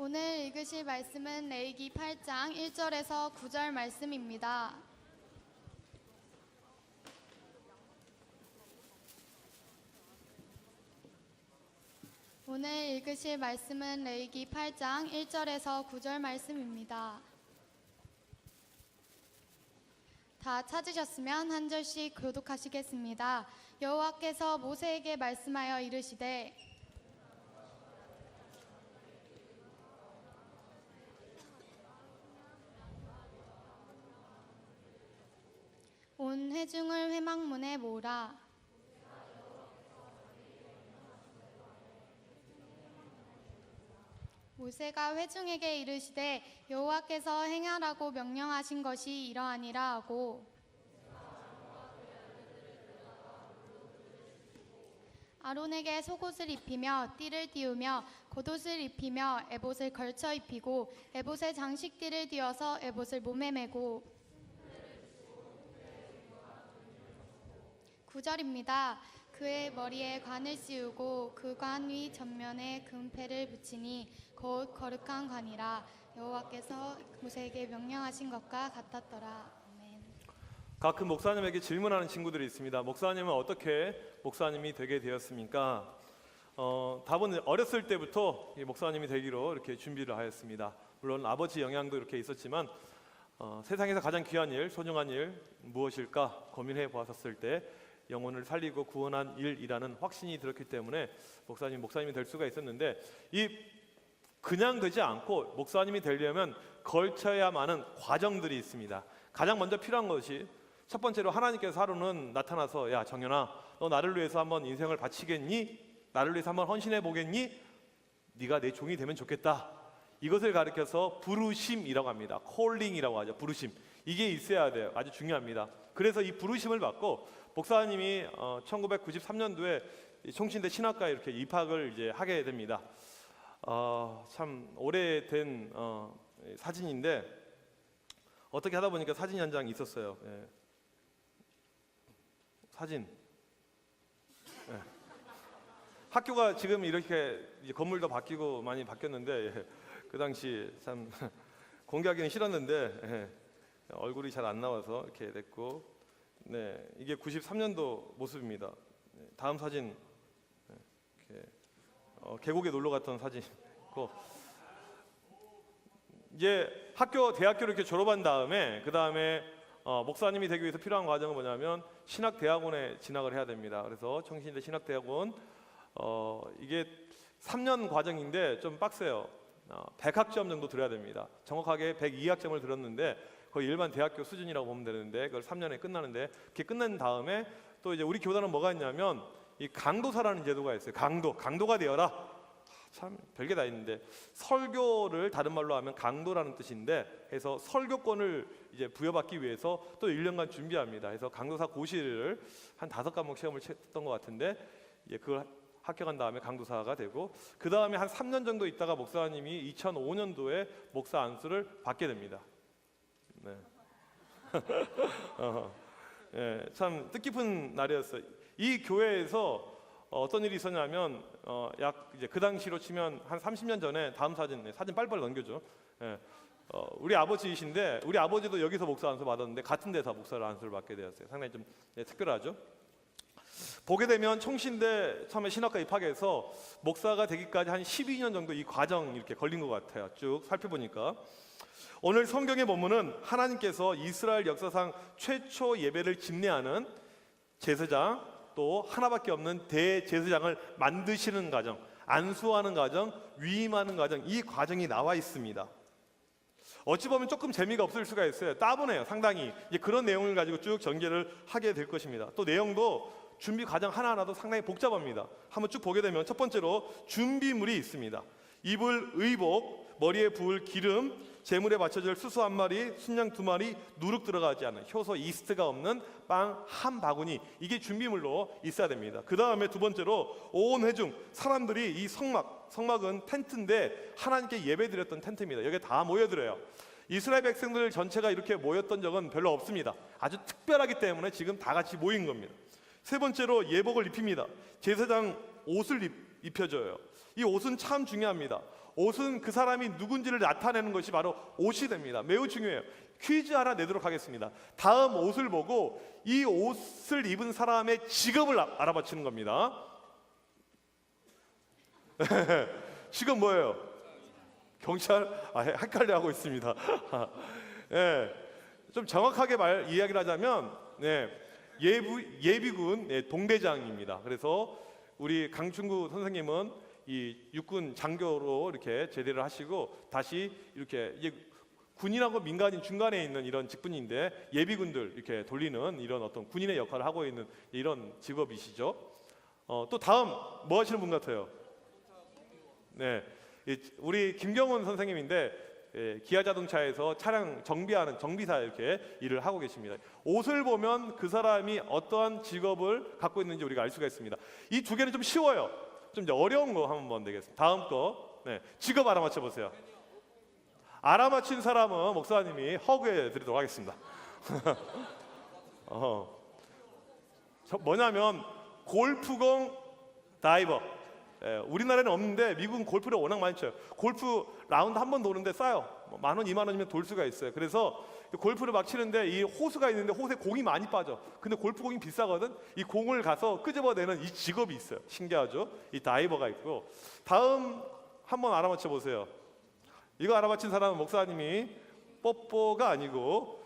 오늘 읽으실 말씀은 레위기 8장 1절에서 9절 말씀입니다. 오늘 읽으실 말씀은 레위기 8장 1절에서 9절 말씀입니다. 다 찾으셨으면 한 절씩 교독하시겠습니다. 여호와께서 모세에게 말씀하여 이르시되 온 회중을 회막문에 모으라. 모세가 회중에게 이르시되 여호와께서 행하라고 명령하신 것이 이러하니라 하고 아론에게 속옷을 입히며 띠를 띄우며 겉옷을 입히며 에봇을 걸쳐 입히고 에봇에 장식띠를 띄어서 에봇을 몸에 메고 9절입니다. 그의 머리에 관을 씌우고 그 관 위 전면에 금패를 붙이니 곧 거룩한 관이라. 여호와께서 모세에게 명령하신 것과 같았더라. 아멘. 각 목사님에게 질문하는 친구들이 있습니다. 목사님은 어떻게 목사님이 되게 되었습니까? 답은 어렸을 때부터 목사님이 되기로 이렇게 준비를 하였습니다. 물론 아버지 영향도 이렇게 있었지만 세상에서 가장 귀한 일, 소중한 일 무엇일까 고민해 보았을 때 영혼을 살리고 구원한 일이라는 확신이 들었기 때문에 목사님이 될 수가 있었는데, 이 그냥 되지 않고 목사님이 되려면 걸쳐야 하는 과정들이 있습니다. 가장 먼저 필요한 것이, 첫 번째로 하나님께서 하루는 나타나서 야 정연아, 너 나를 위해서 한번 인생을 바치겠니? 나를 위해서 한번 헌신해 보겠니? 네가 내 종이 되면 좋겠다. 이것을 가리켜서 부르심이라고 합니다. 콜링이라고 하죠. 부르심. 이게 있어야 돼요. 아주 중요합니다. 그래서 이 부르심을 받고 목사님이 1993년도에 총신대 신학과에 이렇게 입학을 이제 하게 됩니다. 참 오래된 사진인데 어떻게 하다 보니까 사진이 한 장 있었어요. 예. 사진. 예. 학교가 지금 이렇게 이제 건물도 바뀌고 많이 바뀌었는데 예. 그 당시 참 공개하기는 싫었는데 예. 얼굴이 잘 안 나와서 이렇게 됐고, 네, 이게 93년도 모습입니다. 네, 다음 사진, 네, 이렇게, 계곡에 놀러 갔던 사진이고, 이제 대학교를 이렇게 졸업한 다음에 그 다음에 목사님이 되기 위해서 필요한 과정은 뭐냐면 신학대학원에 진학을 해야 됩니다. 그래서 청신대 신학대학원, 이게 3년 과정인데 좀 빡세요. 100학점 정도 들어야 됩니다. 정확하게 102학점을 들었는데 거의 일반 대학교 수준이라고 보면 되는데 그걸 3년에 끝나는데, 그렇게 끝난 다음에 또 이제 우리 교단은 뭐가 있냐면 이 강도사라는 제도가 있어요. 강도가 되어라. 참 별게 다 있는데, 설교를 다른 말로 하면 강도라는 뜻인데, 해서 설교권을 이제 부여받기 위해서 또 1년간 준비합니다. 그래서 강도사 고시를 한 5과목 시험을 쳤던 것 같은데, 이제 그걸 합격한 다음에 강도사가 되고, 그 다음에 한 3년 정도 있다가 목사님이 2005년도에 목사 안수를 받게 됩니다. 네. 예, 참 뜻깊은 날이었어요. 이 교회에서 어떤 일이 있었냐면 약 이제 그 당시로 치면 한 30년 전에, 다음 사진 빨리빨리 넘겨줘. 예, 우리 아버지이신데 우리 아버지도 여기서 목사 안수 받았는데 같은 데서 목사를 안수를 받게 되었어요. 상당히 좀 특별하죠. 보게 되면 총신대 처음에 신학과 입학해서 목사가 되기까지 한 12년 정도 이 과정 이렇게 걸린 것 같아요. 쭉 살펴보니까. 오늘 성경의 본문은 하나님께서 이스라엘 역사상 최초 예배를 집례하는 제사장, 또 하나밖에 없는 대제사장을 만드시는 과정, 안수하는 과정, 위임하는 과정, 이 과정이 나와 있습니다. 어찌 보면 조금 재미가 없을 수가 있어요. 따분해요, 상당히. 이제 그런 내용을 가지고 쭉 전개를 하게 될 것입니다. 또 내용도 준비 과정 하나하나도 상당히 복잡합니다. 한번 쭉 보게 되면 첫 번째로 준비물이 있습니다. 입을 의복, 머리에 부을 기름, 제물에 바쳐질 수소 1마리, 순양 2마리, 누룩 들어가지 않은 효소 이스트가 없는 빵 1바구니, 이게 준비물로 있어야 됩니다. 그 다음에 두 번째로 온 회중, 사람들이 이 성막은 텐트인데 하나님께 예배드렸던 텐트입니다. 여기에 다 모여들어요. 이스라엘 백성들 전체가 이렇게 모였던 적은 별로 없습니다. 아주 특별하기 때문에 지금 다 같이 모인 겁니다. 세 번째로 예복을 입힙니다. 제사장 옷을 입혀줘요. 이 옷은 참 중요합니다. 옷은 그 사람이 누군지를 나타내는 것이 바로 옷이 됩니다. 매우 중요해요. 퀴즈 하나 내도록 하겠습니다. 다음 옷을 보고 이 옷을 입은 사람의 직업을 알아맞히는 겁니다. 직업 뭐예요? 경찰? 헷갈려 하고 있습니다. 예, 좀 정확하게 이야기를 하자면 예비군 동대장입니다. 그래서 우리 강충구 선생님은 이 육군 장교로 이렇게 제대를 하시고 다시 이렇게 이제 군인하고 민간인 중간에 있는 이런 직분인데 예비군들 이렇게 돌리는 이런 어떤 군인의 역할을 하고 있는 이런 직업이시죠. 또 다음 뭐 하시는 분 같아요? 네, 우리 김경훈 선생님인데 기아자동차에서 차량 정비하는 정비사 이렇게 일을 하고 계십니다. 옷을 보면 그 사람이 어떠한 직업을 갖고 있는지 우리가 알 수가 있습니다. 이 두 개는 좀 쉬워요. 좀 이제 어려운 거 한번 되겠습니다. 다음 거, 직업 알아맞혀 보세요. 알아맞힌 사람은 목사님이 허그해 드리도록 하겠습니다. 뭐냐면 골프공 다이버. 우리나라에는 없는데 미국은 골프를 워낙 많이 쳐요. 골프 라운드 한 번 도는데 싸요. 10,000원, 20,000원이면 돌 수가 있어요. 그래서 골프를 막 치는데 이 호수가 있는데 호수에 공이 많이 빠져. 근데 골프공이 비싸거든. 이 공을 가서 끄집어내는 이 직업이 있어요. 신기하죠? 이 다이버가 있고. 다음 한번 알아맞혀 보세요. 이거 알아맞힌 사람은 목사님이 뽀뽀가 아니고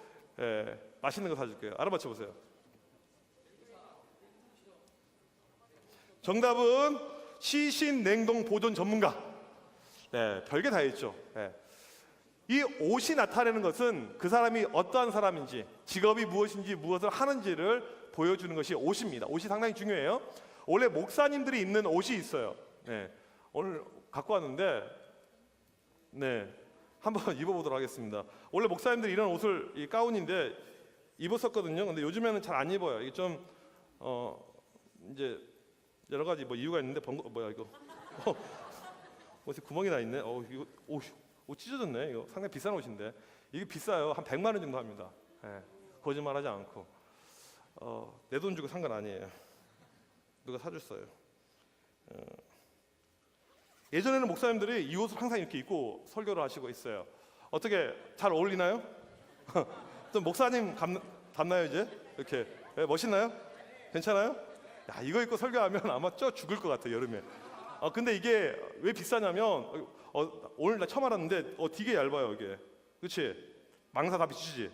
맛있는 거 사줄게요. 알아맞혀 보세요. 정답은 시신 냉동 보존 전문가. 별게 다 있죠. 이 옷이 나타내는 것은 그 사람이 어떠한 사람인지, 직업이 무엇인지, 무엇을 하는지를 보여주는 것이 옷입니다. 옷이 상당히 중요해요. 원래 목사님들이 입는 옷이 있어요. 오늘 갖고 왔는데, 한번 입어보도록 하겠습니다. 원래 목사님들이 이런 옷을 이 가운인데 입었었거든요. 근데 요즘에는 잘 안 입어요. 이게 좀 이제 여러 가지 뭐 이유가 있는데 뭐야 이거? 옷에 구멍이 나 있네. 이거 옷 찢어졌네. 이거 상당히 비싼 옷인데 이게 비싸요. 한 100만 원 정도 합니다. 거짓말하지 않고 내 돈 주고 산 건 아니에요. 누가 사줬어요. 예전에는 목사님들이 이 옷을 항상 이렇게 입고 설교를 하시고 있어요. 어떻게 잘 어울리나요? 좀 목사님 닮나요 이제? 이렇게 멋있나요? 괜찮아요? 야, 이거 입고 설교하면 아마 죽을 것 같아요 여름에. 근데 이게 왜 비싸냐면 오늘 나 처음 알았는데 되게 얇아요 이게. 그렇지? 망사 다 비추지.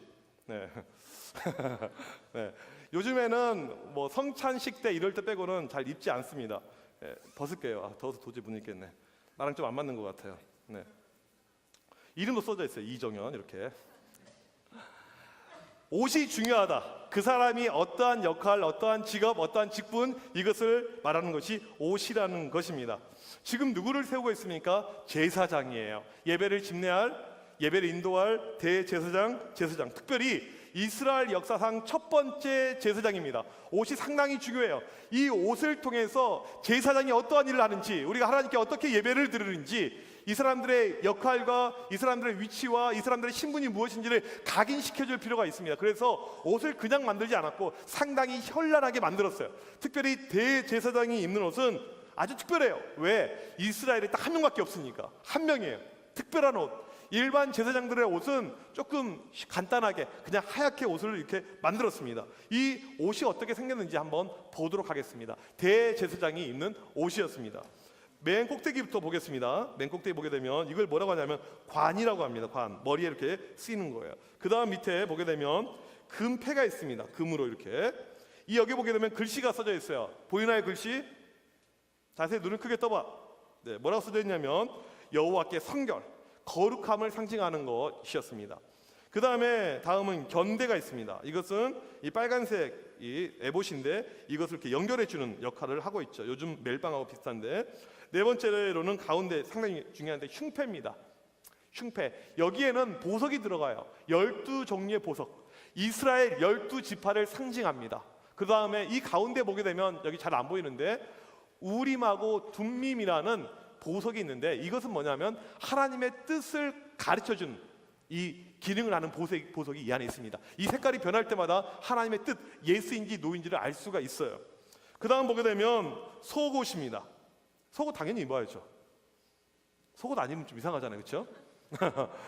요즘에는 뭐 성찬식 때 이럴 때 빼고는 잘 입지 않습니다. 벗을게요. 더워서 도저히 못 입겠네. 나랑 좀 안 맞는 것 같아요. 이름도 써져 있어요. 이정현 이렇게. 옷이 중요하다. 그 사람이 어떠한 역할, 어떠한 직업, 어떠한 직분 이것을 말하는 것이 옷이라는 것입니다. 지금 누구를 세우고 있습니까? 제사장이에요. 예배를 집례할, 예배를 인도할 대제사장, 제사장. 특별히 이스라엘 역사상 첫 번째 제사장입니다. 옷이 상당히 중요해요. 이 옷을 통해서 제사장이 어떠한 일을 하는지, 우리가 하나님께 어떻게 예배를 드리는지, 이 사람들의 역할과 이 사람들의 위치와 이 사람들의 신분이 무엇인지를 각인시켜줄 필요가 있습니다. 그래서 옷을 그냥 만들지 않았고 상당히 현란하게 만들었어요. 특별히 대제사장이 입는 옷은 아주 특별해요. 왜? 이스라엘에 딱 한 명밖에 없으니까. 한 명이에요. 특별한 옷. 일반 제사장들의 옷은 조금 간단하게 그냥 하얗게 옷을 이렇게 만들었습니다. 이 옷이 어떻게 생겼는지 한번 보도록 하겠습니다. 대제사장이 입는 옷이었습니다. 맨 꼭대기부터 보겠습니다. 맨 꼭대기 보게 되면 이걸 뭐라고 하냐면 관이라고 합니다. 관. 머리에 이렇게 쓰이는 거예요. 그 다음 밑에 보게 되면 금패가 있습니다. 금으로 이렇게. 여기 보게 되면 글씨가 써져 있어요. 보이나요 글씨? 자세히 눈을 크게 떠봐. 뭐라고 써져 있냐면 여호와께 성결, 거룩함을 상징하는 것이었습니다. 그 다음에 다음은 견대가 있습니다. 이것은 이 빨간색 이 에봇인데 이것을 이렇게 연결해 주는 역할을 하고 있죠. 요즘 멜빵하고 비슷한데. 네 번째로는 가운데 상당히 중요한데 흉패입니다. 흉패. 여기에는 보석이 들어가요. 12종류의 보석. 이스라엘 12지파를 상징합니다. 그 다음에 이 가운데 보게 되면 여기 잘 안 보이는데 우림하고 둠밈이라는 보석이 있는데 이것은 뭐냐면 하나님의 뜻을 가르쳐준 이 기능을 하는 보석이 이 안에 있습니다. 이 색깔이 변할 때마다 하나님의 뜻, 예스인지 노인지를 알 수가 있어요. 그 다음 보게 되면 속옷입니다. 속옷 당연히 입어야죠. 속옷 안 입으면 좀 이상하잖아요, 그렇죠?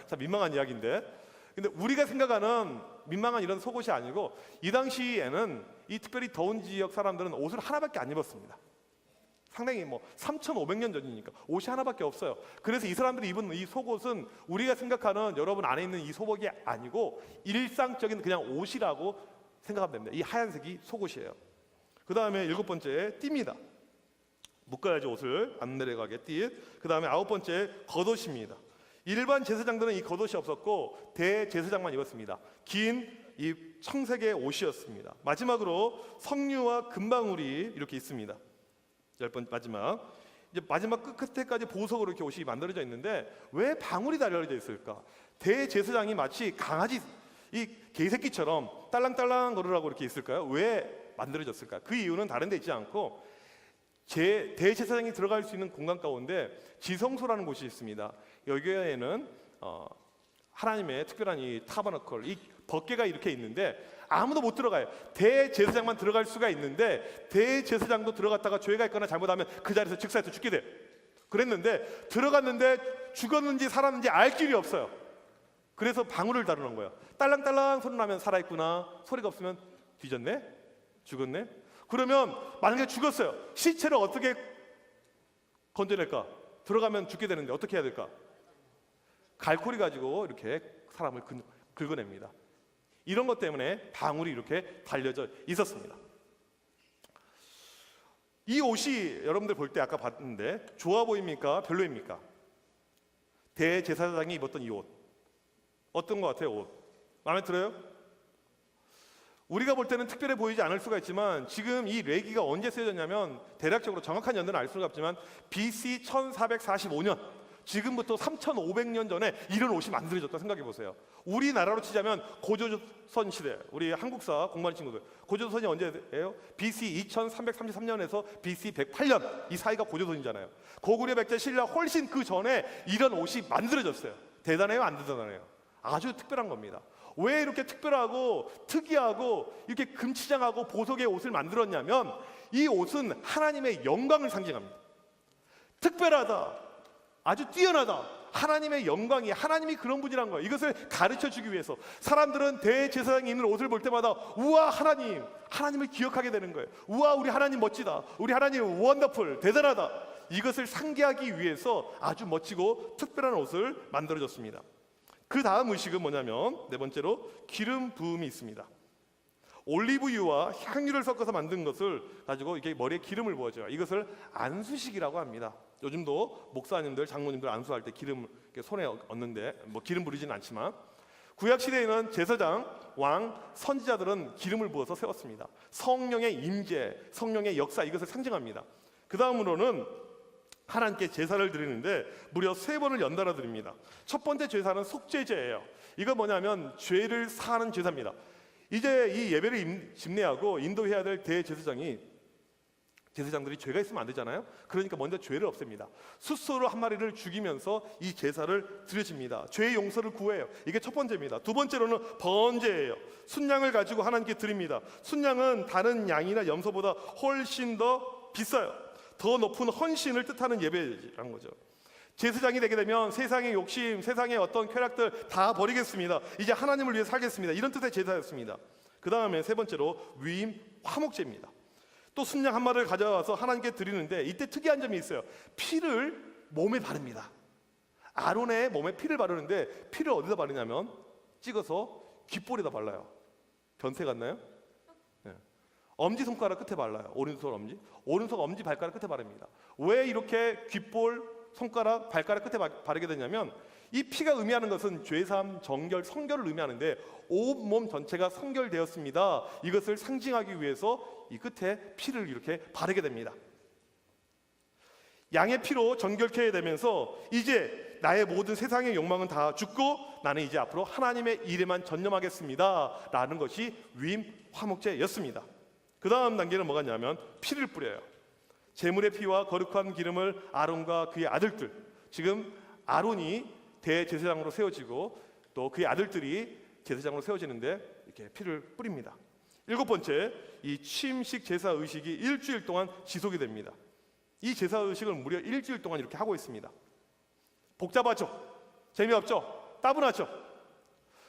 참 민망한 이야기인데, 근데 우리가 생각하는 민망한 이런 속옷이 아니고 이 당시에는 이 특별히 더운 지역 사람들은 옷을 하나밖에 안 입었습니다. 상당히 3,500년 전이니까 옷이 하나밖에 없어요. 그래서 이 사람들이 입은 이 속옷은 우리가 생각하는 여러분 안에 있는 이 속옷이 아니고 일상적인 그냥 옷이라고 생각하면 됩니다. 이 하얀색이 속옷이에요. 그 다음에 7번째 띠입니다. 묶어야지 옷을 안 내려가게 띠. 그 다음에 9번째 겉옷입니다. 일반 제사장들은 이 겉옷이 없었고 대제사장만 입었습니다. 긴 이 청색의 옷이었습니다. 마지막으로 석류와 금방울이 이렇게 있습니다. 10번 마지막. 이제 마지막 끝에까지 보석으로 이렇게 옷이 만들어져 있는데 왜 방울이 달려져 있을까? 대제사장이 마치 강아지 이 개새끼처럼 딸랑딸랑 걸으라고 이렇게 있을까요? 왜 만들어졌을까? 그 이유는 다른 데 있지 않고 대제사장이 들어갈 수 있는 공간 가운데 지성소라는 곳이 있습니다. 여기에는 하나님의 특별한 이 타버너클, 이 법궤가 이렇게 있는데 아무도 못 들어가요. 대제사장만 들어갈 수가 있는데 대제사장도 들어갔다가 죄가 있거나 잘못하면 그 자리에서 즉사해서 죽게 돼요. 그랬는데 들어갔는데 죽었는지 살았는지 알 길이 없어요. 그래서 방울을 다루는 거예요. 딸랑딸랑 소리 나면 살아있구나, 소리가 없으면 뒤졌네, 죽었네. 그러면 만약에 죽었어요, 시체를 어떻게 건져낼까? 들어가면 죽게 되는데 어떻게 해야 될까? 갈고리 가지고 이렇게 사람을 긁어냅니다. 이런 것 때문에 방울이 이렇게 달려져 있었습니다. 이 옷이 여러분들 볼 때 아까 봤는데 좋아 보입니까? 별로입니까? 대제사장이 입었던 이 옷 어떤 것 같아요? 옷 마음에 들어요? 우리가 볼 때는 특별해 보이지 않을 수가 있지만 지금 이 레기가 언제 쓰여졌냐면 대략적으로 정확한 연도는 알 수가 없지만 BC 1445년, 지금부터 3,500년 전에 이런 옷이 만들어졌다 생각해 보세요. 우리나라로 치자면 고조선 시대, 우리 한국사 공부하는 친구들, 고조선이 언제예요? BC 2333년에서 BC 108년, 이 사이가 고조선이잖아요. 고구려 백제 신라 훨씬 그 전에 이런 옷이 만들어졌어요. 대단해요, 안 대단해요? 아주 특별한 겁니다. 왜 이렇게 특별하고 특이하고 이렇게 금치장하고 보석의 옷을 만들었냐면 이 옷은 하나님의 영광을 상징합니다. 특별하다, 아주 뛰어나다, 하나님의 영광이, 하나님이 그런 분이란 거예요. 이것을 가르쳐주기 위해서 사람들은 대제사장이 입는 옷을 볼 때마다 우와 하나님, 하나님을 기억하게 되는 거예요. 우와 우리 하나님 멋지다, 우리 하나님 원더풀, 대단하다. 이것을 상기하기 위해서 아주 멋지고 특별한 옷을 만들어줬습니다. 그 다음 의식은 뭐냐면 네 번째로 기름 부음이 있습니다. 올리브유와 향유를 섞어서 만든 것을 가지고 이게 머리에 기름을 부어줘요. 이것을 안수식이라고 합니다. 요즘도 목사님들, 장로님들 안수할 때 기름 손에 얹는데 기름 부리지는 않지만 구약 시대에는 제사장, 왕, 선지자들은 기름을 부어서 세웠습니다. 성령의 임재, 성령의 역사, 이것을 상징합니다. 그 다음으로는 하나님께 제사를 드리는데 무려 3번을 연달아 드립니다. 첫 번째 제사는 속죄제예요. 이거 뭐냐면 죄를 사하는 제사입니다. 이제 이 예배를 집례하고 인도해야 될 제사장들이 죄가 있으면 안 되잖아요. 그러니까 먼저 죄를 없앱니다. 숫소로 한 마리를 죽이면서 이 제사를 드려집니다. 죄의 용서를 구해요. 이게 첫 번째입니다. 두 번째로는 번제예요. 순양을 가지고 하나님께 드립니다. 순양은 다른 양이나 염소보다 훨씬 더 비싸요. 더 높은 헌신을 뜻하는 예배라는 거죠. 제사장이 되게 되면 세상의 욕심, 세상의 어떤 쾌락들 다 버리겠습니다. 이제 하나님을 위해 살겠습니다. 이런 뜻의 제사였습니다. 그 다음에 세 번째로 위임 화목제입니다. 또 순양 한 마리를 가져와서 하나님께 드리는데 이때 특이한 점이 있어요. 피를 몸에 바릅니다. 아론의 몸에 피를 바르는데 피를 어디다 바르냐면 찍어서 귓볼에다 발라요. 변태 같나요? 엄지손가락 끝에 발라요. 오른손 엄지 발가락 끝에 바릅니다. 왜 이렇게 귓볼, 손가락, 발가락 끝에 바르게 되냐면 이 피가 의미하는 것은 죄사함, 정결, 성결을 의미하는데 온몸 전체가 성결되었습니다. 이것을 상징하기 위해서 이 끝에 피를 이렇게 바르게 됩니다. 양의 피로 정결케 되면서 이제 나의 모든 세상의 욕망은 다 죽고 나는 이제 앞으로 하나님의 일에만 전념하겠습니다 라는 것이 위임 화목제였습니다. 그 다음 단계는 뭐가냐면 피를 뿌려요. 제물의 피와 거룩한 기름을 아론과 그의 아들들, 지금 아론이 대제사장으로 세워지고 또 그의 아들들이 제사장으로 세워지는데 이렇게 피를 뿌립니다. 7번째, 이 취임식 제사 의식이 일주일 동안 지속이 됩니다. 이 제사 의식을 무려 일주일 동안 이렇게 하고 있습니다. 복잡하죠? 재미없죠? 따분하죠?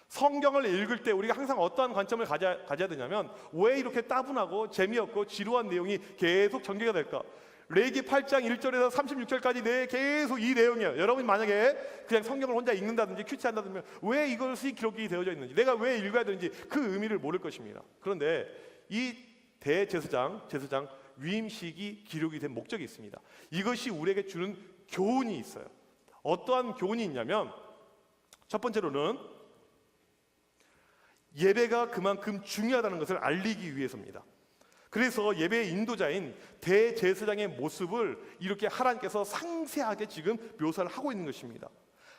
성경을 읽을 때 우리가 항상 어떠한 관점을 가져야 되냐면 왜 이렇게 따분하고 재미없고 지루한 내용이 계속 전개가 될까? 레위기 8장 1절에서 36절까지 계속 이 내용이에요. 여러분이 만약에 그냥 성경을 혼자 읽는다든지 큐티한다든지 왜 이것이 기록이 되어져 있는지, 내가 왜 읽어야 되는지 그 의미를 모를 것입니다. 그런데 이 제사장 위임식이 기록이 된 목적이 있습니다. 이것이 우리에게 주는 교훈이 있어요. 어떠한 교훈이 있냐면 첫 번째로는 예배가 그만큼 중요하다는 것을 알리기 위해서입니다. 그래서 예배의 인도자인 대제사장의 모습을 이렇게 하나님께서 상세하게 지금 묘사를 하고 있는 것입니다.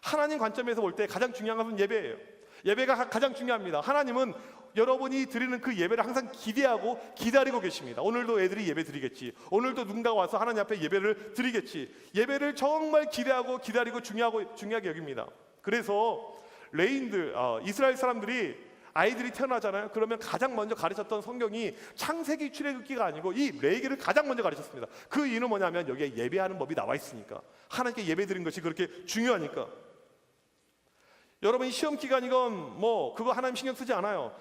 하나님 관점에서 볼 때 가장 중요한 것은 예배예요. 예배가 가장 중요합니다. 하나님은 여러분이 드리는 그 예배를 항상 기대하고 기다리고 계십니다. 오늘도 애들이 예배 드리겠지, 오늘도 누군가가 와서 하나님 앞에 예배를 드리겠지, 예배를 정말 기대하고 기다리고 중요하게 여깁니다. 그래서 레인들, 이스라엘 사람들이 아이들이 태어나잖아요. 그러면 가장 먼저 가르쳤던 성경이 창세기 출애굽기가 아니고 이 레위기를 가장 먼저 가르쳤습니다. 그 이유는 뭐냐면 여기에 예배하는 법이 나와 있으니까, 하나님께 예배 드리는 것이 그렇게 중요하니까. 여러분이 시험 기간이건 뭐 그거 하나님 신경 쓰지 않아요.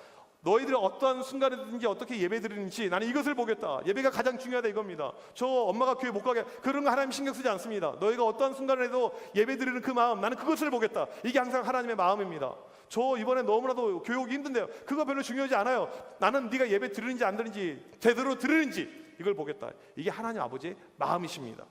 너희들이 어떠한 순간이든지 어떻게 예배 드리는지 나는 이것을 보겠다. 예배가 가장 중요하다 이겁니다. 저 엄마가 교회 못 가게 그런 거 하나님 신경 쓰지 않습니다. 너희가 어떠한 순간에도 예배 드리는 그 마음, 나는 그것을 보겠다. 이게 항상 하나님의 마음입니다. 저 이번에 너무나도 교육이 힘든데요. 그거 별로 중요하지 않아요. 나는 네가 예배 드리는지 안 드리는지, 제대로 드리는지 이걸 보겠다. 이게 하나님 아버지의 마음이십니다.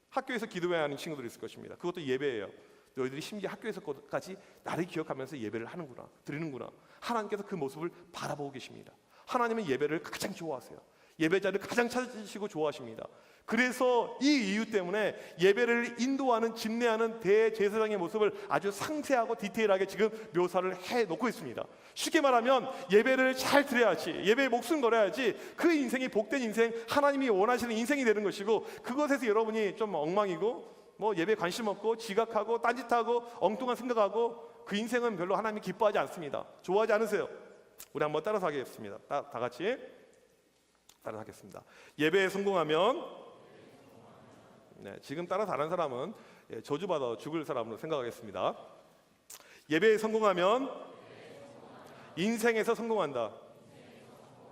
학교에서 기도해야 하는 친구들이 있을 것입니다. 그것도 예배예요. 너희들이 심지어 학교에서까지 나를 기억하면서 예배를 하는구나, 드리는구나. 하나님께서 그 모습을 바라보고 계십니다. 하나님은 예배를 가장 좋아하세요. 예배자를 가장 찾으시고 좋아하십니다. 그래서 이 이유 때문에 예배를 인도하는, 집례하는 대제사장의 모습을 아주 상세하고 디테일하게 지금 묘사를 해놓고 있습니다. 쉽게 말하면 예배를 잘 드려야지, 예배에 목숨 걸어야지 그 인생이 복된 인생, 하나님이 원하시는 인생이 되는 것이고, 그것에서 여러분이 좀 엉망이고 뭐 예배에 관심 없고 지각하고 딴짓하고 엉뚱한 생각하고 그 인생은 별로 하나님이 기뻐하지 않습니다. 좋아하지 않으세요? 우리 한번 따라서 하겠습니다. 다 같이 따라서 하겠습니다. 예배에 성공하면, 지금 따라서 하는 사람은 저주받아 죽을 사람으로 생각하겠습니다. 예배에 성공하면 인생에서 성공한다.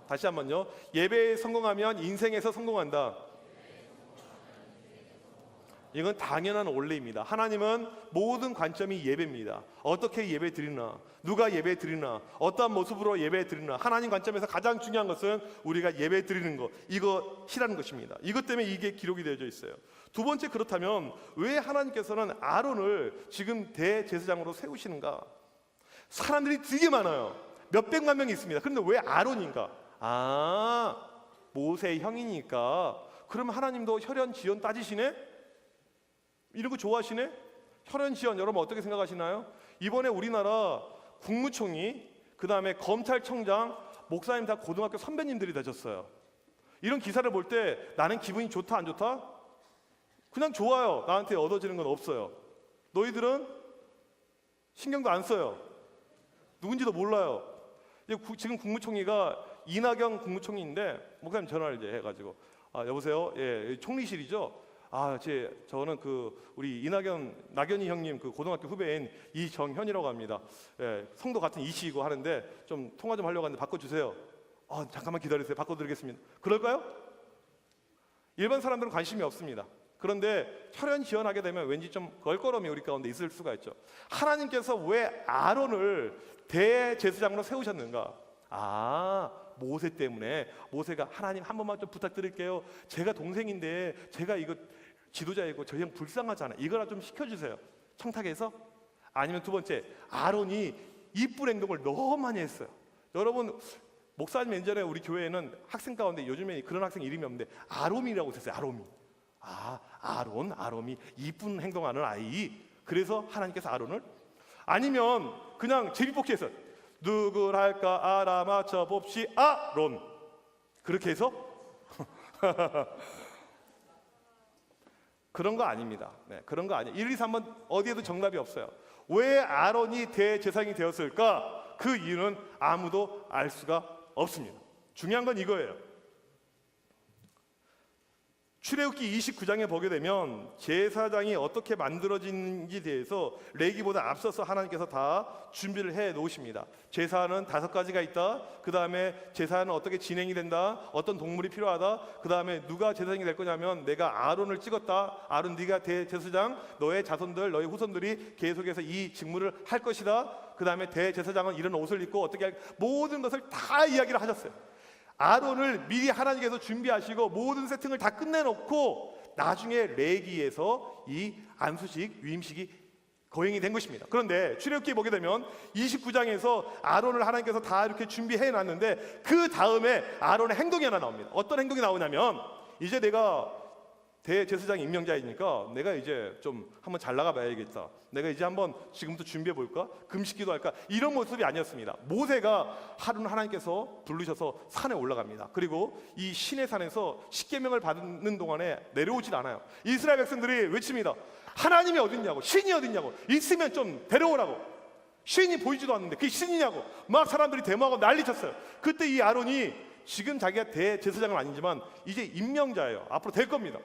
다시 한번요. 예배에 성공하면 인생에서 성공한다. 이건 당연한 원리입니다. 하나님은 모든 관점이 예배입니다. 어떻게 예배 드리나, 누가 예배 드리나, 어떠한 모습으로 예배 드리나, 하나님 관점에서 가장 중요한 것은 우리가 예배 드리는 것, 이것이라는 것입니다. 이것 때문에 이게 기록이 되어져 있어요. 두 번째, 그렇다면 왜 하나님께서는 아론을 지금 대제사장으로 세우시는가? 사람들이 되게 많아요. 몇백만 명이 있습니다. 그런데 왜 아론인가? 모세의 형이니까. 그럼 하나님도 혈연 지연 따지시네? 이런 거 좋아하시네? 혈연 지연 여러분 어떻게 생각하시나요? 이번에 우리나라 국무총리, 그 다음에 검찰청장, 목사님 다 고등학교 선배님들이 되셨어요. 이런 기사를 볼 때 나는 기분이 좋다 안 좋다? 그냥 좋아요. 나한테 얻어지는 건 없어요. 너희들은 신경도 안 써요. 누군지도 몰라요. 지금 국무총리가 이낙연 국무총리인데, 목사님 전화를 이제 해가지고 여보세요? 예, 총리실이죠? 저는 우리 낙연이 형님 그 고등학교 후배인 이정현이라고 합니다. 예, 성도 같은 이씨이고 하는데 좀 통화 좀 하려고 하는데 바꿔주세요. 잠깐만 기다리세요. 바꿔드리겠습니다. 그럴까요? 일반 사람들은 관심이 없습니다. 그런데 혈연 지연하게 되면 왠지 좀 걸걸음이 우리 가운데 있을 수가 있죠. 하나님께서 왜 아론을 대제사장으로 세우셨는가? 모세 때문에. 모세가 하나님 한 번만 좀 부탁드릴게요. 제가 동생인데 제가 이거 지도자이고 저 형 불쌍하잖아요. 이거나 좀 시켜주세요. 청탁해서. 아니면 두 번째, 아론이 이쁜 행동을 너무 많이 했어요. 여러분, 목사님 예전에 우리 교회에는 학생 가운데 요즘에 그런 학생 이름이 없는데 아롬이라고 있었어요. 아롬이. 아롬이 이쁜 행동하는 아이. 그래서 하나님께서 아론을. 아니면 그냥 제비뽑기 해서 누굴 할까 알아맞혀 봅시 아론. 그렇게 해서 그런 거 아닙니다. 그런 거 아니에요. 1, 2, 3번 어디에도 정답이 없어요. 왜 아론이 대제사장이 되었을까? 그 이유는 아무도 알 수가 없습니다. 중요한 건 이거예요. 출애굽기 29장에 보게 되면 제사장이 어떻게 만들어지는지에 대해서 레위기보다 앞서서 하나님께서 다 준비를 해 놓으십니다. 제사는 5가지가 있다. 그 다음에 제사는 어떻게 진행이 된다. 어떤 동물이 필요하다. 그 다음에 누가 제사장이 될 거냐면 내가 아론을 찍었다. 아론 네가 대제사장, 너의 자손들, 너의 후손들이 계속해서 이 직무를 할 것이다. 그 다음에 대제사장은 이런 옷을 입고 어떻게 할, 모든 것을 다 이야기를 하셨어요. 아론을 미리 하나님께서 준비하시고 모든 세팅을 다 끝내놓고 나중에 레위기에서 이 안수식, 유임식이 거행이 된 것입니다. 그런데 출애굽기에 보게 되면 29장에서 아론을 하나님께서 다 이렇게 준비해 놨는데 그 다음에 아론의 행동이 하나 나옵니다. 어떤 행동이 나오냐면 이제 내가 대제사장 임명자이니까 내가 이제 좀 한번 잘 나가 봐야겠다. 내가 이제 한번 지금부터 준비해 볼까? 금식기도 할까? 이런 모습이 아니었습니다. 모세가 하나님께서 부르셔서 산에 올라갑니다. 그리고 이 신의 산에서 십계명을 받는 동안에 내려오질 않아요. 이스라엘 백성들이 외칩니다. 하나님이 어딨냐고, 신이 어딨냐고, 있으면 좀 데려오라고. 신이 보이지도 않는데 그게 신이냐고 막 사람들이 데모하고 난리쳤어요. 그때 이 아론이 지금 자기가 대제사장은 아니지만 이제 임명자예요. 앞으로 될 겁니다.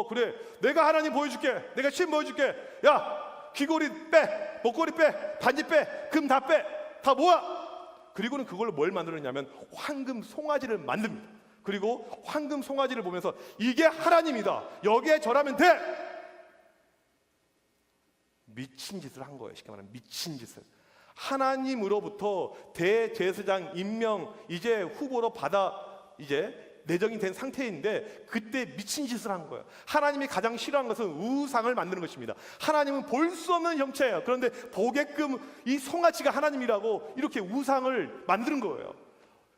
그래, 내가 하나님 보여줄게. 내가 신 보여줄게. 야, 귀걸이 빼, 목걸이 빼, 반지 빼, 금 다 빼, 다 모아. 그리고는 그걸로 뭘 만들었냐면 황금 송아지를 만듭니다. 그리고 황금 송아지를 보면서 이게 하나님이다. 여기에 절하면 돼. 미친 짓을 한 거예요. 쉽게 말하면 미친 짓을. 하나님으로부터 대제사장 임명 이제 후보로 받아 이제 내정이 된 상태인데 그때 미친 짓을 한 거예요. 하나님이 가장 싫어하는 것은 우상을 만드는 것입니다. 하나님은 볼 수 없는 형체예요. 그런데 보게끔 이 송아지가 하나님이라고 이렇게 우상을 만드는 거예요.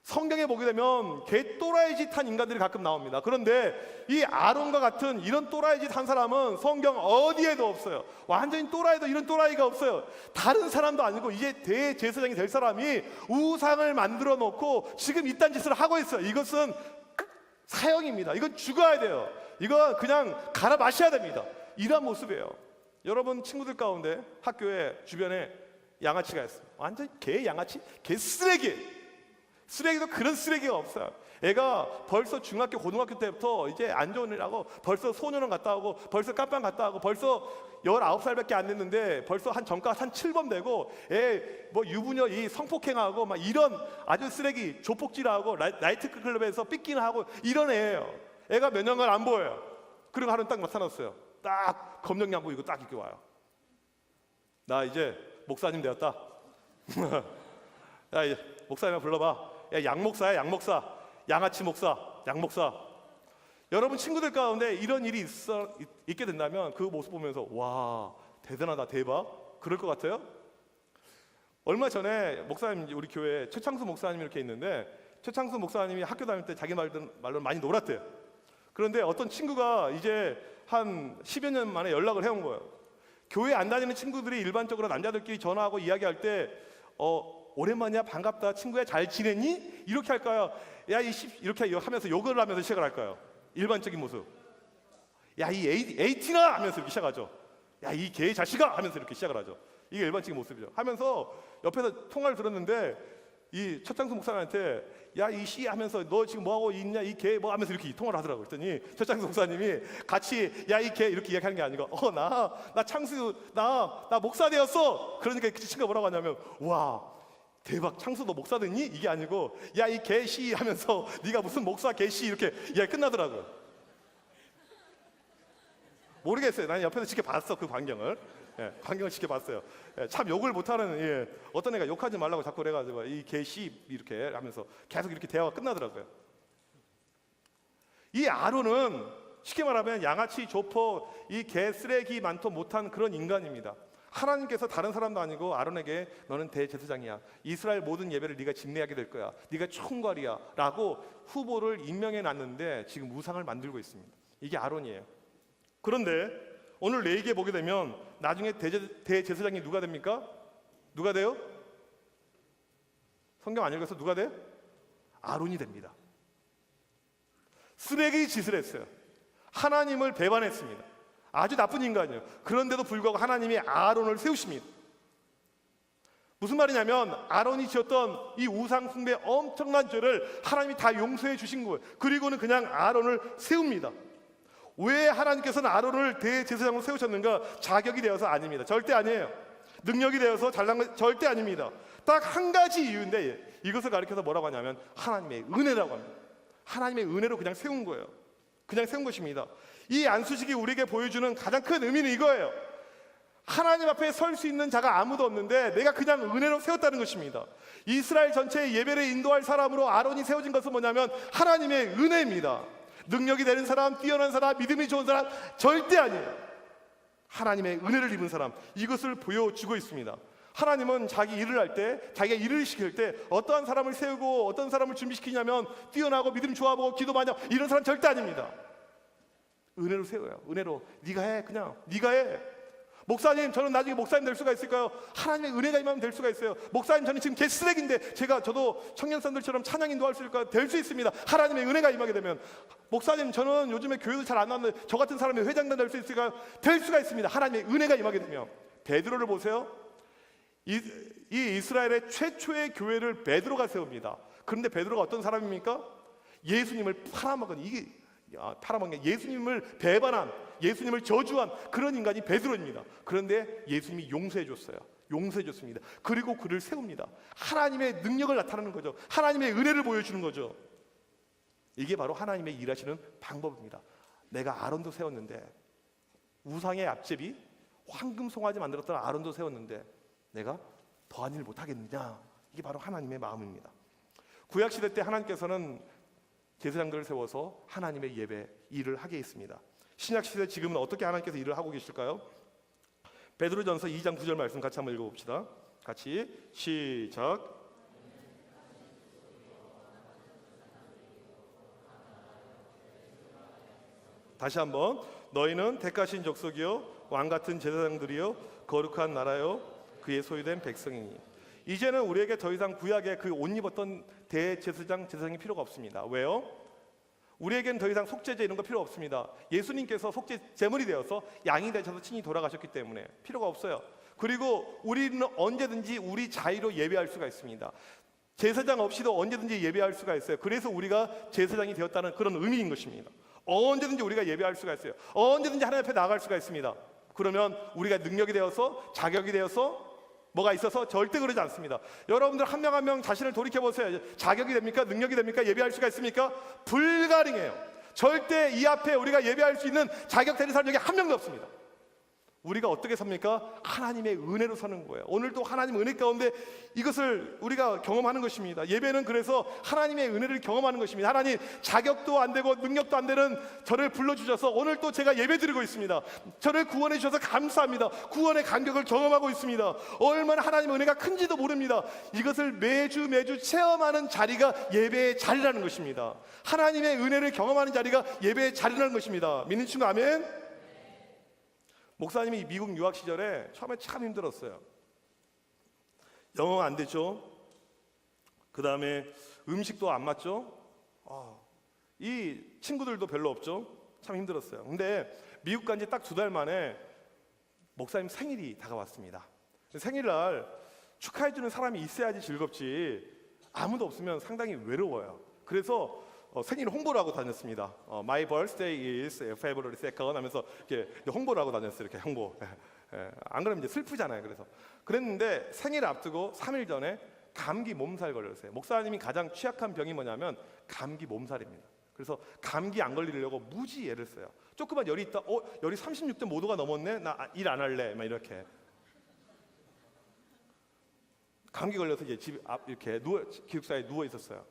성경에 보게 되면 개 또라이 짓 한 인간들이 가끔 나옵니다. 그런데 이 아론과 같은 이런 또라이 짓 한 사람은 성경 어디에도 없어요. 완전히 또라이도 이런 또라이가 없어요. 다른 사람도 아니고 이제 대제사장이 될 사람이 우상을 만들어 놓고 지금 이딴 짓을 하고 있어요. 이것은 사형입니다. 이건 죽어야 돼요. 이거 그냥 갈아 마셔야 됩니다. 이런 모습이에요. 여러분 친구들 가운데 학교에 주변에 양아치가 있어요. 완전 개 양아치, 개 쓰레기. 쓰레기도 그런 쓰레기가 없어요. 애가 벌써 중학교, 고등학교 때부터 이제 안 좋은 일하고 벌써 소년원 갔다 오고 벌써 깜빵 갔다 오고 벌써 19살밖에 안 됐는데 벌써 한 전과 한 7범 되고 애 뭐 유부녀 이 성폭행하고 막 이런 아주 쓰레기 조폭질하고 나이트 클럽에서 삐끼하고 이런 애예요. 애가 몇 년간 안 보여요. 그리고 하루는 딱 나타났어요. 딱 검정 양복 입고 딱 이렇게 와요. 나 이제 목사님 되었다. 야 이제 목사님 불러봐. 야 양목사야 양목사. 양아치 목사, 양목사. 여러분 친구들 가운데 이런 일이 있게 된다면 그 모습 보면서 와 대단하다 대박 그럴 것 같아요? 얼마 전에 목사님 우리 교회에 최창수 목사님이 이렇게 있는데 최창수 목사님이 학교 다닐 때 자기 말로 많이 놀았대요. 그런데 어떤 친구가 이제 한 10여 년 만에 연락을 해온 거예요. 교회 안 다니는 친구들이 일반적으로 남자들끼리 전화하고 이야기할 때 오랜만이야 반갑다 친구야 잘 지냈니? 이렇게 할까요? 야 이렇게 하면서 욕을 하면서 시작을 할까요? 일반적인 모습. 야 이 에이티나 하면서 이렇게 시작하죠. 야 이 개 자식아 하면서 이렇게 시작을 하죠. 이게 일반적인 모습이죠. 하면서 옆에서 통화를 들었는데 이 최창수 목사님한테 야 이 씨 하면서 너 지금 뭐 하고 있냐 이 개 뭐 하면서 이렇게 통화를 하더라고요. 그랬더니 최창수 목사님이 같이 야 이 개 이렇게 이야기하는 게 아니고 나 창수 나 목사 되었어. 그러니까 그 친구가 뭐라고 하냐면 와 대박 창수 너 목사 됐니? 이게 아니고 야 이 개씨 하면서 네가 무슨 목사 개씨 이렇게 이야기 끝나더라고요. 모르겠어요. 난 옆에서 지켜봤어 그 광경을. 광경을 지켜봤어요. 참 욕을 못하는 어떤 애가 욕하지 말라고 자꾸 그래가지고 이 개씨 이렇게 하면서 계속 이렇게 대화가 끝나더라고요. 이 아론은 쉽게 말하면 양아치 조폭 이 개 쓰레기 많도 못한 그런 인간입니다. 하나님께서 다른 사람도 아니고 아론에게 너는 대제사장이야. 이스라엘 모든 예배를 네가 집례하게 될 거야. 네가 총괄이야. 라고 후보를 임명해 놨는데 지금 우상을 만들고 있습니다. 이게 아론이에요. 그런데 오늘 레위기에 보게 되면 나중에 대제사장이 누가 됩니까? 누가 돼요? 성경 안 읽어서 누가 돼? 아론이 됩니다. 쓰레기 짓을 했어요. 하나님을 배반했습니다. 아주 나쁜 인간이에요. 그런데도 불구하고 하나님이 아론을 세우십니다. 무슨 말이냐면 아론이 지었던 이 우상 숭배 엄청난 죄를 하나님이 다 용서해 주신 거예요. 그리고는 그냥 아론을 세웁니다. 왜 하나님께서는 아론을 대제사장으로 세우셨는가? 자격이 되어서 아닙니다. 절대 아니에요. 능력이 되어서 잘난 것 절대 아닙니다. 딱 한 가지 이유인데 이것을 가리켜서 뭐라고 하냐면 하나님의 은혜라고 합니다. 하나님의 은혜로 그냥 세운 거예요. 그냥 세운 것입니다. 이 안수식이 우리에게 보여주는 가장 큰 의미는 이거예요. 하나님 앞에 설 수 있는 자가 아무도 없는데 내가 그냥 은혜로 세웠다는 것입니다. 이스라엘 전체의 예배를 인도할 사람으로 아론이 세워진 것은 뭐냐면 하나님의 은혜입니다. 능력이 되는 사람, 뛰어난 사람, 믿음이 좋은 사람 절대 아니에요. 하나님의 은혜를 입은 사람, 이것을 보여주고 있습니다. 하나님은 자기 일을 할 때, 자기가 일을 시킬 때 어떠한 사람을 세우고 어떤 사람을 준비시키냐면 뛰어나고 믿음 좋아하고 기도 많이 하고 이런 사람 절대 아닙니다. 은혜로 세워요. 은혜로. 네가 해. 그냥 네가 해. 목사님, 저는 나중에 목사님 될 수가 있을까요? 하나님의 은혜가 임하면 될 수가 있어요. 목사님, 저는 지금 개쓰레기인데 저도 청년선들처럼 찬양 인도할 수 있을까요? 될 수 있습니다. 하나님의 은혜가 임하게 되면. 목사님, 저는 요즘에 교회도 잘 안 나왔는데 저 같은 사람이 회장단 될 수 있을까요? 될 수가 있습니다. 하나님의 은혜가 임하게 되면. 베드로를 보세요. 이 이스라엘의 최초의 교회를 베드로가 세웁니다. 그런데 베드로가 어떤 사람입니까? 예수님을 팔아먹은 예수님을 배반한, 예수님을 저주한 그런 인간이 베드로입니다. 그런데 예수님이 용서해 줬어요. 용서해 줬습니다. 그리고 그를 세웁니다. 하나님의 능력을 나타내는 거죠. 하나님의 은혜를 보여주는 거죠. 이게 바로 하나님의 일하시는 방법입니다. 내가 아론도 세웠는데, 우상의 앞제비 황금 송아지 만들었던 아론도 세웠는데 내가 더한 일 못하겠느냐? 이게 바로 하나님의 마음입니다. 구약시대 때 하나님께서는 제사장들을 세워서 하나님의 예배 일을 하게 했습니다. 신약시대 지금은 어떻게 하나님께서 일을 하고 계실까요? 베드로전서 2장 9절 말씀 같이 한번 읽어봅시다. 같이 시작. 다시 한번. 너희는 택하신 족속이요 왕같은 제사장들이요 거룩한 나라요 그의 소유된 백성이니. 이제는 우리에게 더 이상 구약의 그 옷 입었던 제사장이 필요가 없습니다. 왜요? 우리에겐 더 이상 속죄제 이런 거 필요 없습니다. 예수님께서 속죄 제물이 되어서 양이 되셔서 친히 돌아가셨기 때문에 필요가 없어요. 그리고 우리는 언제든지 우리 자유로 예배할 수가 있습니다. 제사장 없이도 언제든지 예배할 수가 있어요. 그래서 우리가 제사장이 되었다는 그런 의미인 것입니다. 언제든지 우리가 예배할 수가 있어요. 언제든지 하나님 앞에 나아갈 수가 있습니다. 그러면 우리가 능력이 되어서, 자격이 되어서, 뭐가 있어서 절대 그러지 않습니다. 여러분들 한 명 한 명 자신을 돌이켜보세요. 자격이 됩니까? 능력이 됩니까? 예배할 수가 있습니까? 불가능해요. 절대 이 앞에 우리가 예배할 수 있는 자격 되는 사람 여기 한 명도 없습니다. 우리가 어떻게 삽니까? 하나님의 은혜로 사는 거예요. 오늘도 하나님의 은혜 가운데 이것을 우리가 경험하는 것입니다. 예배는 그래서 하나님의 은혜를 경험하는 것입니다. 하나님, 자격도 안 되고 능력도 안 되는 저를 불러주셔서 오늘 또 제가 예배 드리고 있습니다. 저를 구원해 주셔서 감사합니다. 구원의 감격을 경험하고 있습니다. 얼마나 하나님의 은혜가 큰지도 모릅니다. 이것을 매주 체험하는 자리가 예배의 자리라는 것입니다. 하나님의 은혜를 경험하는 자리가 예배의 자리라는 것입니다. 믿는 친구 아멘? 목사님이 미국 유학 시절에 처음에 참 힘들었어요. 영어 안 되죠. 그 다음에 음식도 안 맞죠. 이 친구들도 별로 없죠. 참 힘들었어요. 근데 미국 간 지 딱 2달 만에 목사님 생일이 다가왔습니다. 생일날 축하해주는 사람이 있어야지 즐겁지 아무도 없으면 상당히 외로워요. 그래서 생일 홍보를 하고 다녔습니다. My birthday is February 2nd 하면서 이렇게 홍보를 하고 다녔어요. 이렇게 홍보. 안 그러면 이제 슬프잖아요. 그랬는데 생일 앞두고 3일 전에 감기 몸살 걸렸어요. 목사님이 가장 취약한 병이 뭐냐면 감기 몸살입니다. 그래서 감기 안 걸리려고 무지 애를 써요. 조그만 열이 있다. 열이 36.5도가 넘었네. 나 일 안 할래. 막 이렇게. 감기 걸려서 이제 집 앞 이렇게 기숙사에 누워 있었어요.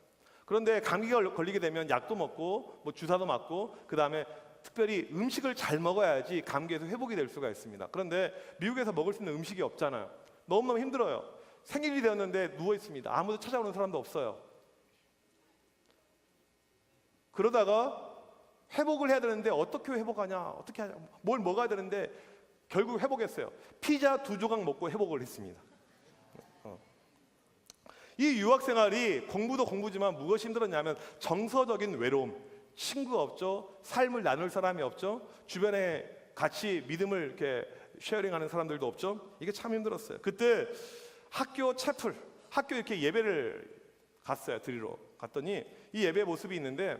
그런데 감기가 걸리게 되면 약도 먹고 뭐 주사도 맞고 그 다음에 특별히 음식을 잘 먹어야지 감기에서 회복이 될 수가 있습니다. 그런데 미국에서 먹을 수 있는 음식이 없잖아요. 너무너무 힘들어요. 생일이 되었는데 누워 있습니다. 아무도 찾아오는 사람도 없어요. 그러다가 회복을 해야 되는데 어떻게 회복하냐, 어떻게 하냐, 뭘 먹어야 되는데 결국 회복했어요. 피자 2조각 먹고 회복을 했습니다. 이 유학 생활이 공부도 공부지만 무엇이 힘들었냐면 정서적인 외로움, 친구가 없죠, 삶을 나눌 사람이 없죠, 주변에 같이 믿음을 이렇게 쉐어링하는 사람들도 없죠. 이게 참 힘들었어요. 그때 학교 채플, 학교 이렇게 예배를 드리러 갔더니 이 예배 모습이 있는데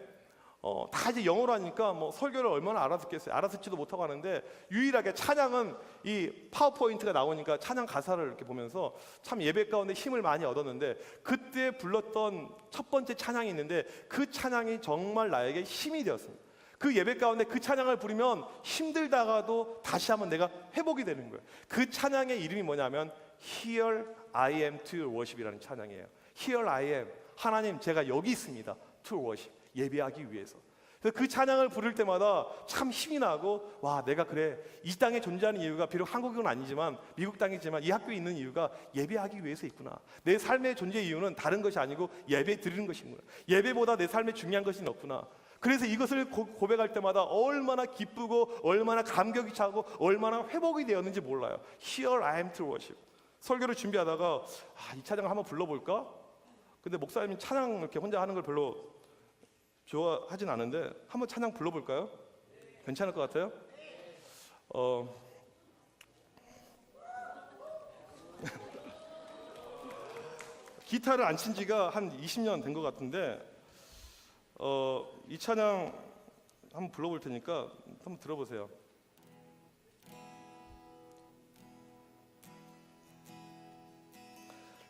다 이제 영어로 하니까 뭐 설교를 얼마나 알아듣겠어요. 알아듣지도 못하고 하는데 유일하게 찬양은 이 파워포인트가 나오니까 찬양 가사를 이렇게 보면서 참 예배 가운데 힘을 많이 얻었는데, 그때 불렀던 첫 번째 찬양이 있는데 그 찬양이 정말 나에게 힘이 되었습니다. 그 예배 가운데 그 찬양을 부르면 힘들다가도 다시 한번 내가 회복이 되는 거예요. 그 찬양의 이름이 뭐냐면 Here I am to worship이라는 찬양이에요. Here I am, 하나님 제가 여기 있습니다. To worship, 예배하기 위해서. 그래서 그 찬양을 부를 때마다 참 힘이 나고, 와, 내가 그래, 이 땅에 존재하는 이유가 비록 한국은 아니지만 미국 땅이지만 이 학교에 있는 이유가 예배하기 위해서 있구나. 내 삶의 존재 이유는 다른 것이 아니고 예배 드리는 것이구나. 예배보다 내 삶에 중요한 것이 없구나. 그래서 이것을 고백할 때마다 얼마나 기쁘고 얼마나 감격이 차고 얼마나 회복이 되었는지 몰라요. Here I am to worship. 설교를 준비하다가 이 찬양을 한번 불러볼까? 근데 목사님이 찬양 이렇게 혼자 하는 걸 별로 좋아하진 않은데 한번 찬양 불러볼까요? 괜찮을 것 같아요? 기타를 안 친 지가 한 20년 된 것 같은데 이 찬양 한번 불러볼 테니까 한번 들어보세요.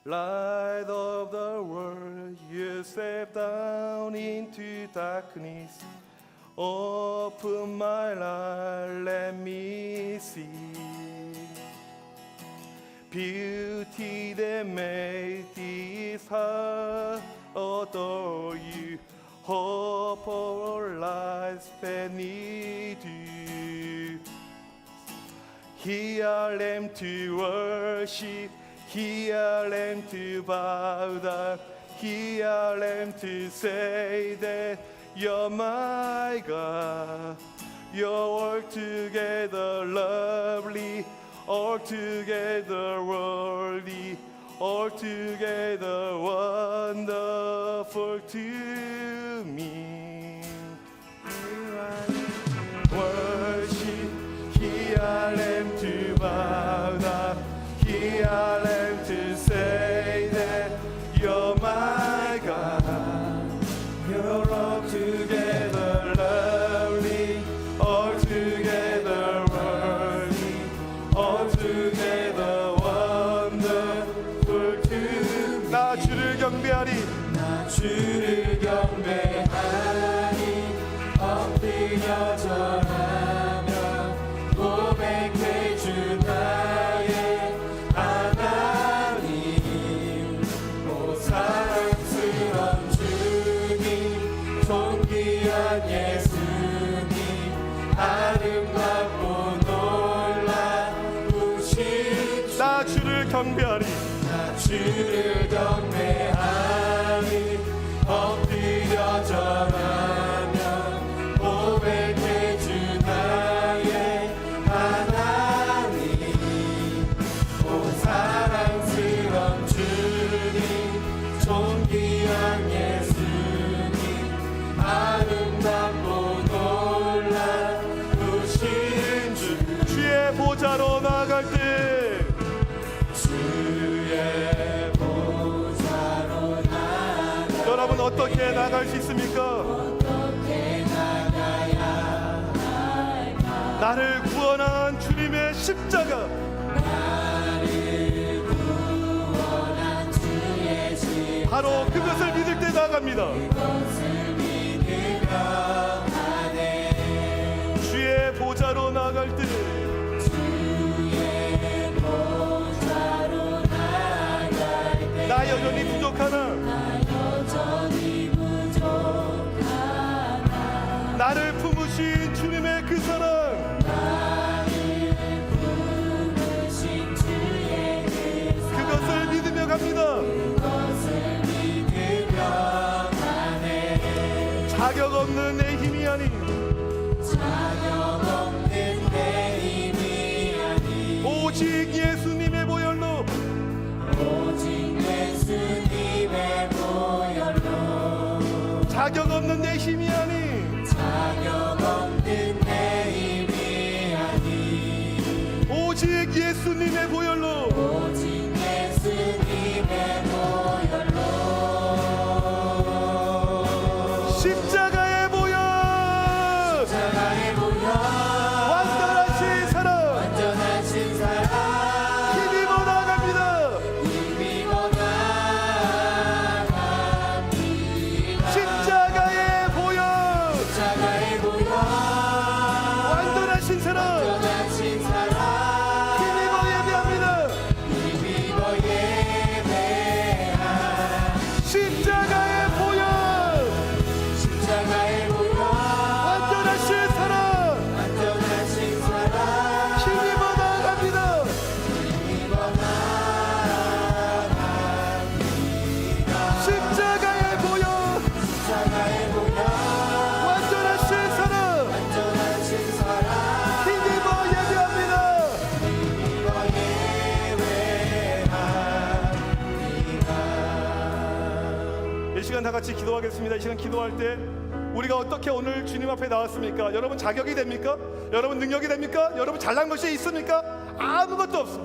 Light of the world, you step down into darkness. Open my eyes, let me see beauty that made this heart adore you. Hope of life beneath you. Here I am to worship. Here I am to bow down. Here I am to say that you're my God. You're altogether lovely, altogether worthy, altogether wonderful to me. Here I am to worship. Here I am to bow down. Here I am to say that you're my God. You're altogether lovely, altogether worthy, altogether wonderful to me. 나 주를 경배하리, 나 주를 경배하리. 엎드려 절하며 고백해 주 나의 경배하리, 나 주를 경배하리. 엎드려 절하며 고백해 주 나의 하나님. 오 사랑스런 주님, 존귀한 예수님, 아름답고 놀라우신 주. 주의 보좌로 나갈 때 여러분 어떻게 나갈 수 있습니까? 어떻게 나가야 할까? 나를 구원한 주님의 십자가, 나를 구원한 주의 십자가, 바로 그것을 믿을 때 나갑니다. 그것을 믿으며 가네. 주의 보좌로 나갈 때, 주의 보좌로 나갈 때, 나 여전히 부족하나? 나를 품으신 주님의 그 사랑, 나를 품으신 주의 그 사랑, 그것을 믿으며 갑니다. 그것을 믿으며 가네. 자격 없는 내 힘이 아니, 자격 없는 내 힘이 아니, 오직 예수님의 보혈로, 오직 예수님의 보혈로. 자격 없는 내 힘이 아니, 자격 없는 내 힘이 아니, 오직 예수님의 보혈로, 오직 예수님의 보혈로. 십자가의 보혈, 같이 기도하겠습니다. 이 시간 기도할 때 우리가 어떻게 오늘 주님 앞에 나왔습니까? 여러분 자격이 됩니까? 여러분 능력이 됩니까? 여러분 잘난 것이 있습니까? 아무것도 없어.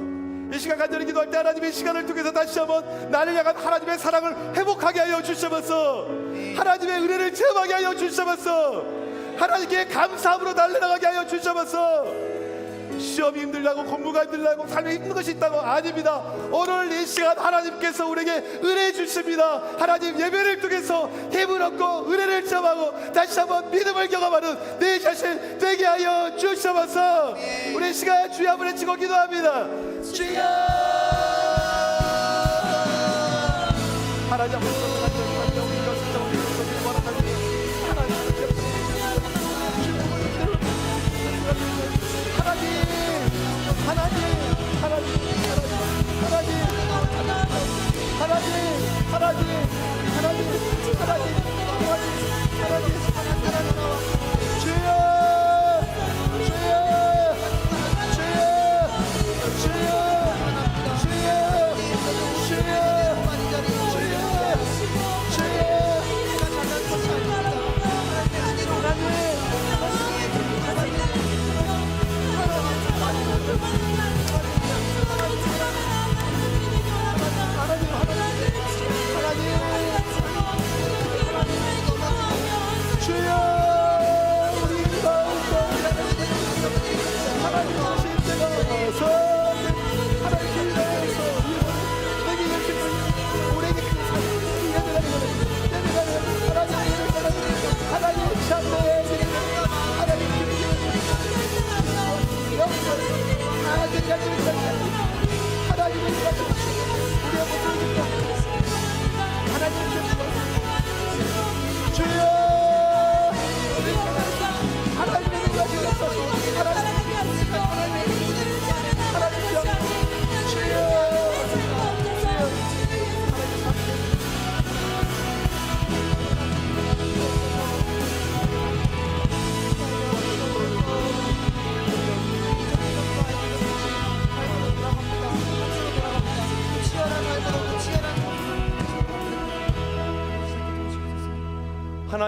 이 시간 간절히 기도할 때 하나님의 시간을 통해서 다시 한번 나를 향한 하나님의 사랑을 회복하게 하여 주셔서 하나님의 은혜를 체험하게 하여 주셔서 하나님께 감사함으로 달려나가게 하여 주셔서 시험이 힘들다고 공부가 힘들다고 삶에 힘든 것이 있다고 아닙니다. 오늘 이 시간 하나님께서 우리에게 은혜 주십니다. 하나님 예배를 통해서 힘을 얻고 은혜를 체험하고 다시 한번 믿음을 경험하는 내 자신 되게 하여 주셔서 우리 시간 주여 한번 외치고 기도합니다. 주여 하나님 앞에서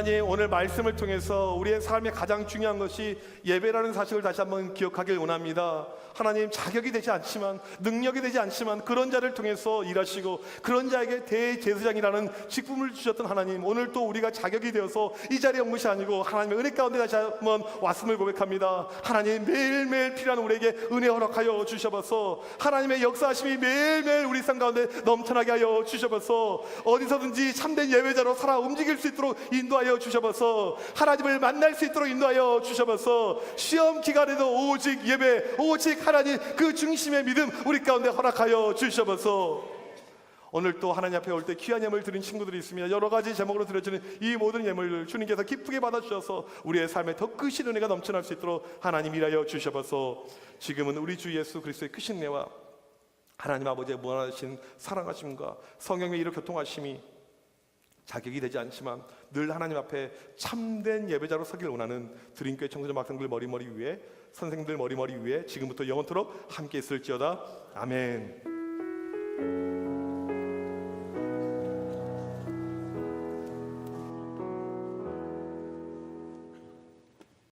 하나님 오늘 말씀을 통해서 우리의 삶의 가장 중요한 것이 예배라는 사실을 다시 한번 기억하길 원합니다. 하나님 자격이 되지 않지만 능력이 되지 않지만 그런 자를 통해서 일하시고 그런 자에게 대제사장이라는 직분을 주셨던 하나님 오늘 또 우리가 자격이 되어서 이 자리에 온 것이 아니고 하나님의 은혜 가운데 다시 한번 왔음을 고백합니다. 하나님 매일매일 필요한 우리에게 은혜 허락하여 주셔서 하나님의 역사하심이 매일매일 우리 삶 가운데 넘쳐나게 하여 주셔서 어디서든지 참된 예배자로 살아 움직일 수 있도록 인도하여 주셔서 하나님을 만날 수 있도록 인도하여 주셔서 시험 기간에도 오직 예배 오직 하나님 그 중심의 믿음 우리 가운데 허락하여 주셔서 오늘 또 하나님 앞에 올 때 귀한 예물 드린 친구들이 있습니다. 여러 가지 제목으로 드려지는 이 모든 예물을 주님께서 기쁘게 받아주셔서 우리의 삶에 더 크신 은혜가 넘쳐날 수 있도록 하나님 일하여 주셔서 지금은 우리 주 예수 그리스도의 크신 은혜와 하나님 아버지의 무한하신 사랑하심과 성령의 이로 교통하심이 자격이 되지 않지만 늘 하나님 앞에 참된 예배자로 서길 원하는 드림교회 청소년 학생들 머리머리 위에 선생님들 머리머리 위에 지금부터 영원토록 함께 있을지어다. 아멘.